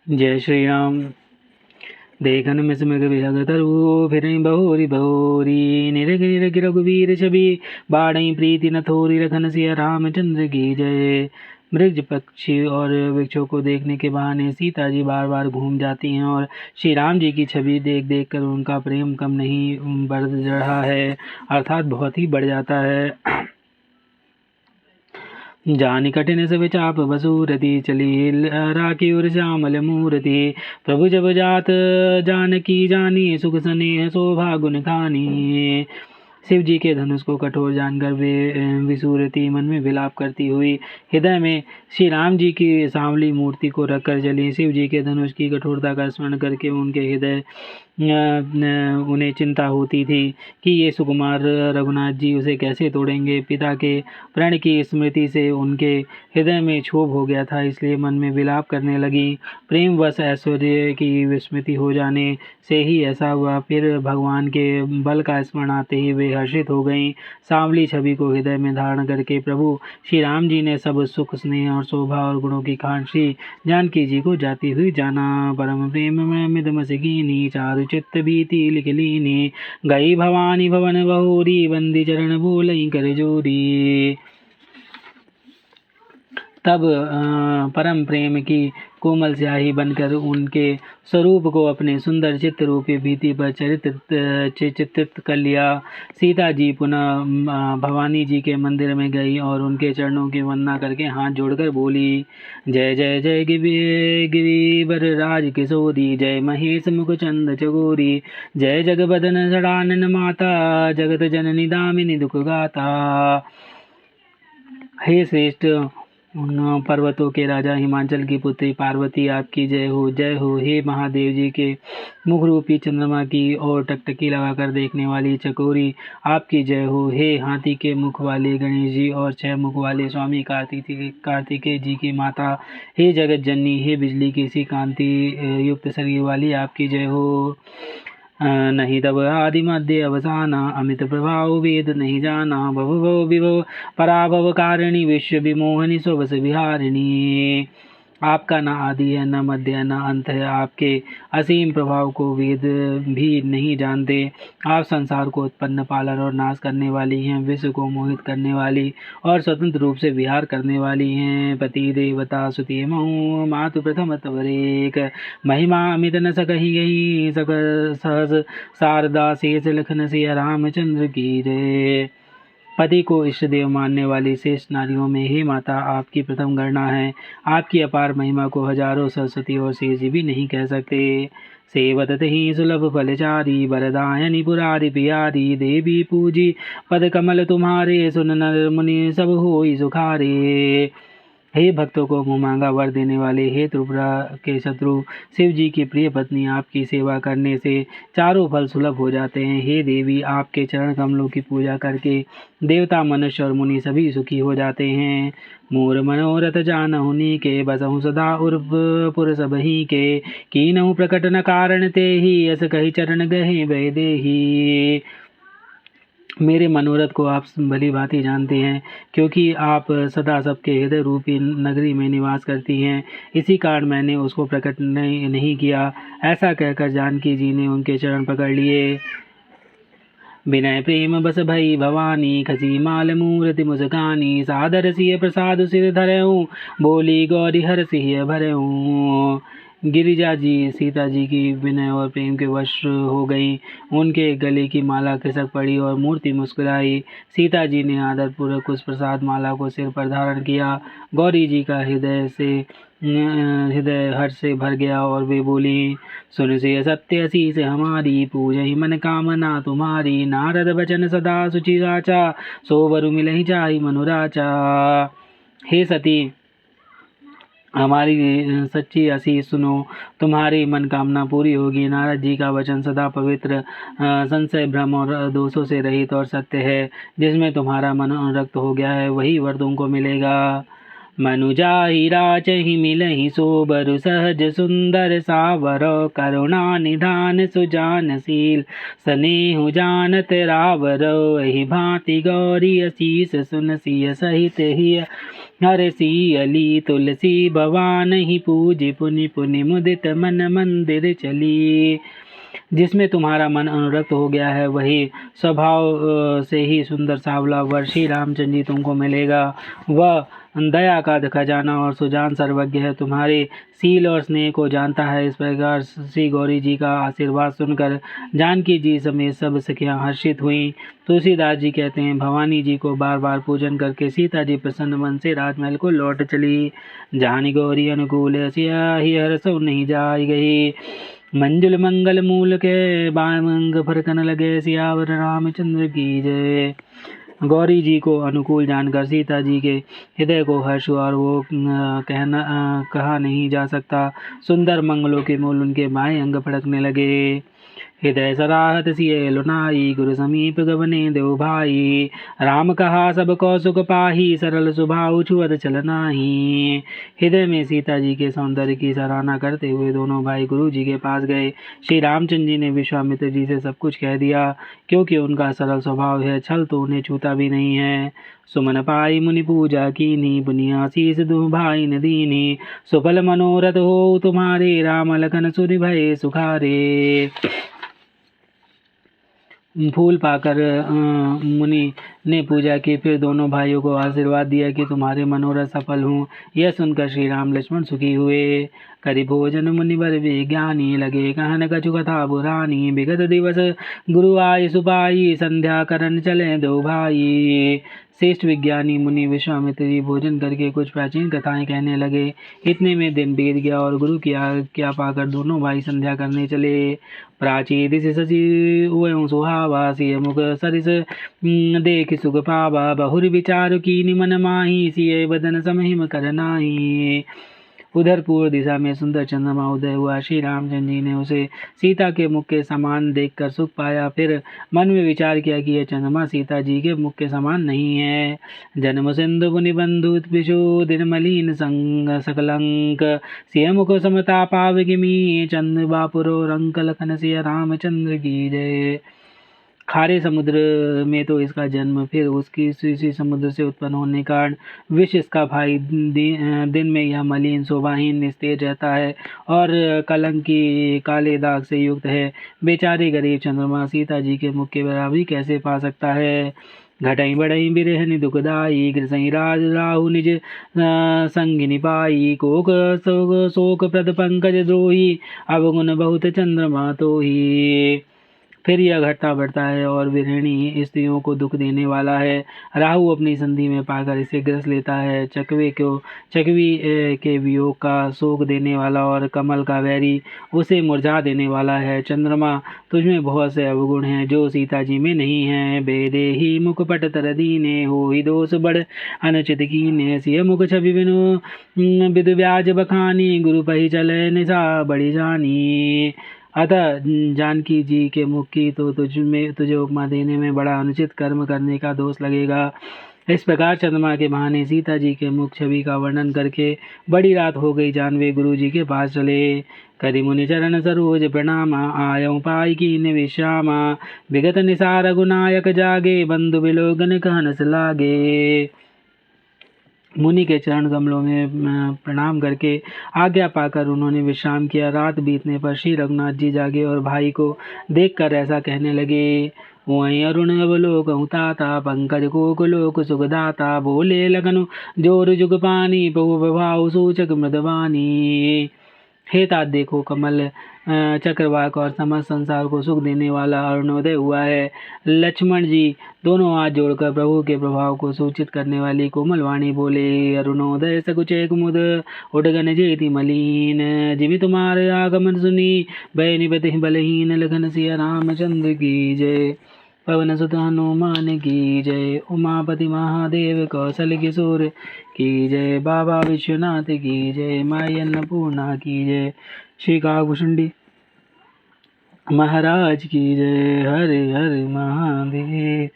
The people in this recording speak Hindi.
जय श्री राम। देखन में समग विहग तरु फिर बहोरी बहोरी निरग निरग रघुवीर छवि बाढ़ई प्रीति न थोरी रखन सिया रामचंद्र की जय। मृग पक्षी और वृक्षों को देखने के बहाने सीता जी बार बार घूम जाती हैं और श्री राम जी की छवि देख देख कर उनका प्रेम कम नहीं बढ़ रहा है, अर्थात बहुत ही बढ़ जाता है। जानि कठिन सब चाप बसूरति चली राखी उर श्यामल मूर्ति। प्रभु जब जात जानकी जानी सुख स्नेह शोभा गुण खानी। शिव जी के धनुष को कठोर जानकर वे विसूरती मन में विलाप करती हुई हृदय में श्री राम जी की सांवली मूर्ति को रखकर चली। शिव जी के धनुष की कठोरता का स्मरण करके उनके हृदय उन्हें चिंता होती थी कि ये सुकुमार रघुनाथ जी उसे कैसे तोड़ेंगे। पिता के प्रण की स्मृति से उनके हृदय में क्षोभ हो गया था, इसलिए मन में विलाप करने लगी। प्रेमवश ऐश्वर्य की विस्मृति हो जाने से ही ऐसा हुआ। फिर भगवान के बल का स्मरण आते ही वे हर्षित हो गईं। सांवली छवि को हृदय में धारण करके प्रभु श्री राम जी ने सब सुख स्नेह और शोभा और गुणों की खान श्री जानकी जी को जाती हुई जाना। परम प्रेम में मिदमसकीनी चारु चित्त भीति लिख लीनी। गई भवानी भवन बहोरी बंदी चरण बोलई कर जोरी। तब परम प्रेम की कोमल स्याही बनकर उनके स्वरूप को अपने सुंदर चित्त रूपी भीति पर चित्रित कर लिया। सीता जी पुनः भवानी जी के मंदिर में गई और उनके चरणों की वंदना करके हाथ जोड़कर बोली, जय जय जय गिरिवर राज किशोरी, जय महेश मुखचंद चकोरी, जय जगबदन षडानन माता, जगत जननी दामिनी दुख गाता। हे श्रेष्ठ पर्वतों के राजा हिमाचल की पुत्री पार्वती, आपकी जय हो जय हो। हे महादेव जी के मुख रूपी चंद्रमा की ओर टकटकी लगाकर देखने वाली चकोरी, आपकी जय हो। हे हाथी के मुख वाले गणेश जी और 6 मुख वाले स्वामी कार्तिकेय जी की माता, हे जगत जननी, हे बिजली की सी कांति युक्त शरीर वाली, आपकी जय हो। नहीं तब आदि मध्य अवसाना, अमित प्रभाव वेद नहीं जाना, भव भव विभव पराभव कारिणी, विश्व विमोहनी स्वस विहारिणी। आपका न आदि है, न मध्य है, न अंत है। आपके असीम प्रभाव को वेद भी नहीं जानते। आप संसार को उत्पन्न, पालन और नाश करने वाली हैं, विश्व को मोहित करने वाली और स्वतंत्र रूप से विहार करने वाली हैं। पति देवता सुति महु मातु प्रथम तवरेक, महिमा अमित न सकही गही, सक सहज शारदा शेष लखन सिया रामचंद्र की जय। पति को इष्ट देव मानने वाली शेष नारियों में हे माता आपकी प्रथम गणना है। आपकी अपार महिमा को हजारों सरस्वती और शेष भी नहीं कह सकते। सेवत ही सुलभ फलचारी, वरदायनी पुरारी पियारी, देवी पूजी पद कमल तुम्हारे, सुन नर मुनि सब होई सुखारे। हे भक्तों को मुँह मांगा वर देने वाले, हे त्रिपुरा के शत्रु शिव जी की प्रिय पत्नी, आपकी सेवा करने से चारों फल सुलभ हो जाते हैं। हे देवी, आपके चरण कमलों की पूजा करके देवता मनुष्य और मुनि सभी सुखी हो जाते हैं। मोर मनोरथ जानहुनि के, बसहु सदा उर्व पुर सबही के, कीनहु प्रकट न कारण ते ही, अस कही चरण गहे बह देही। मेरे मनोरथ को आप भली भांति जानते हैं, क्योंकि आप सदा सबके हृदय रूपी नगरी में निवास करती हैं। इसी कारण मैंने उसको प्रकट नहीं किया। ऐसा कहकर जानकी जी ने उनके चरण पकड़ लिए। विनय प्रेम बस भई भवानी, खसी माल मूर्ति मुस्कानी, सादर सिय प्रसाद सिर धरऊँ, बोली गौरी हर सिय भरऊँ। गिरिजा जी सीता जी की विनय और प्रेम के वश हो गई। उनके गले की माला खिसक पड़ी और मूर्ति मुस्कुराई। सीता जी ने आदरपूर्वक उस प्रसाद माला को सिर पर धारण किया। गौरी जी का हृदय हर्ष से भर गया और वे बोली, सुन से सत्य शीस हमारी, पूजहि मन कामना तुम्हारी, नारद बचन सदा सुचि राचा, सोवरु मिलहि जाहि मनुराचा। हे सती, हमारी सच्ची आशीष सुनो, तुम्हारी मनकामना पूरी होगी। नारद जी का वचन सदा पवित्र, संशय भ्रम और दोषों से रहित और सत्य है। जिसमें तुम्हारा मन अनुरक्त हो गया है वही वर तुमको मिलेगा। मनुजाहि राचहि मिलहि सोबरु सहज सुंदर सावर करुणा निधान सुजानशील स्नेहु जानत रावर एहि भांति गौरी असीस सुन सिय सहित ही हर सियली तुलसी भवानहि पूज पुनि पुनि मुदित मन मंदिर चली। जिसमें तुम्हारा मन अनुरक्त हो गया है वही स्वभाव से ही सुंदर सावला वर श्री रामचंद्र जी तुमको मिलेगा। वह दया का खजाना और सुजान सर्वज्ञ है, तुम्हारे सील और स्नेह को जानता है। इस प्रकार श्री गौरी जी का आशीर्वाद सुनकर जानकी जी समेत सब सखियां हर्षित हुईं। तुलसीदास जी कहते हैं, भवानी जी को बार बार पूजन करके सीता जी प्रसन्न मन से राजमहल को लौट चली। जानी गौरी अनुकूल सिया ही हर्षो नहीं जाई गई। मंजुल मंगल मूल के बामंग फरकन लगे सियावर रामचंद्र की जय। गौरी जी को अनुकूल जानकर सीता जी के हृदय को हर्ष हुआ और वो कहा नहीं जा सकता। सुंदर मंगलों के मूल उनके बाएं अंग फड़कने लगे। हृदय सराहत सिय लुनाई गुरु समीप गवने देव भाई। राम कहा सब कौसुक पाही सरल स्वभाव छुअत चलनाही। हृदय में सीता जी के सौंदर्य की सराहना करते हुए दोनों भाई गुरु जी के पास गए। श्री रामचंद्र जी ने विश्वामित्र जी से सब कुछ कह दिया, क्योंकि उनका सरल स्वभाव है, छल तो उन्हें छूता भी नहीं है। सुमन पाई मुनि पूजा कीनी पुनिया शीस दु भाई न दीनी। सुफल मनोरथ हो तुम्हारे राम लखन सुनि भय सुखारे। फूल पाकर मुनि ने पूजा की, फिर दोनों भाइयों को आशीर्वाद दिया कि तुम्हारे मनोरथ सफल हों। यह सुनकर श्री राम लक्ष्मण सुखी हुए। करि भोजन मुनि बर विज्ञानी लगे कहन कछु कथा पुरानी। विगत दिवस गुरु आय सुपाई संध्या करन चले दो भाई। श्रेष्ठ विज्ञानी मुनि विश्वामित्र जी भोजन करके कुछ प्राचीन कथाएं कहने लगे। इतने में दिन बीत गया और गुरु की आज्ञा पाकर दोनों भाई संध्या करने चले। प्राची दिश शशि वयं सुहावा सिय मुख सरिस देख सुख पावा। बहुर विचार कीनि मन माही सिय बदन समहिम कर नाही। उधर पूर्व दिशा में सुंदर चंद्रमा उदय हुआ। श्री रामचंद्र जी ने उसे सीता के मुख के समान देखकर सुख पाया। फिर मन में विचार किया कि यह चंद्रमा सीता जी के मुख के समान नहीं है। जन्म सिंधु पुनि बंधु पिशु दिन मलिन संग सकलंक। सिय मुख समता पावगिमी चंद्र बापुरो रंक लखन सिय रामचंद्र की जय। खारे समुद्र में तो इसका जन्म, फिर उसकी इसी समुद्र से उत्पन्न होने के कारण विष इसका भाई। दिन में यह मलिन शोभाहीन निस्तेज रहता है और कलंक की काले दाग से युक्त है। बेचारे गरीब चंद्रमा सीता जी के मुख के बराबरी कैसे पा सकता है। घटई बढ़ई बिरहनि दुखदाई कृसई राज राहु निज संगिनी पाई। कोक शोक प्रद पंकज द्रोही अवगुण बहुत चंद्रमा तो ही। फिर यह घटता बढ़ता है और विरहिणी स्त्रियों को दुख देने वाला है। राहु अपनी संधि में पाकर इसे ग्रस लेता है। चकवी के वियोग का शोक देने वाला और कमल का वैरी उसे मुरझा देने वाला है। चंद्रमा तुझमें बहुत से अवगुण हैं जो सीता जी में नहीं है। बेदे ही मुख पट तर दीने हो ही दोष बड़ अनुचित कीने। सिय मुख छवि बिनु विदु ब्याज बखानी गुरु पही चले निशा बड़ी जानी। अतः जानकी जी के मुख की तो तुझे उपमा देने में बड़ा अनुचित कर्म करने का दोष लगेगा। इस प्रकार चंद्रमा के बहाने सीता जी के मुख छवि का वर्णन करके बड़ी रात हो गई। जानवे गुरु जी के पास चले। करि मुनि चरण सरोज प्रणामा आयं पाई कीन विश्रामा। विगत निसार गुनायक जागे बंधु विलोकन कहनस लागे। मुनि के चरण कमलों में प्रणाम करके आज्ञा पाकर उन्होंने विश्राम किया। रात बीतने पर श्री रघुनाथ जी जागे और भाई को देखकर ऐसा कहने लगे। वहीं अरुण अवलोक ताता पंकज कोकुलोक सुखदाता। बोले लगनु जोर जुग पानी प्रभु प्रभाव सूचक मृदवानी। हे तात देखो, कमल चक्रवाक और समस्त संसार को सुख देने वाला अरुणोदय हुआ है। लक्ष्मण जी दोनों हाथ जोड़कर प्रभु के प्रभाव को सूचित करने वाली कोमल वाणी बोले। अरुणोदय सकुचे कुमुद उडगन जेति मलिन। जिमि तुम्हारे आगमन सुनी भय निपति बलहीन। लखन सिया रामचंद्र की जय। पवन सुत हनुमान की जय। उमापति महादेव कौशल किशोर की जय। बाबा विश्वनाथ की जय। माई अन्नपूर्णा की जय। श्री काकभूषुंडी महाराज की जय। हरे हरे महादेव।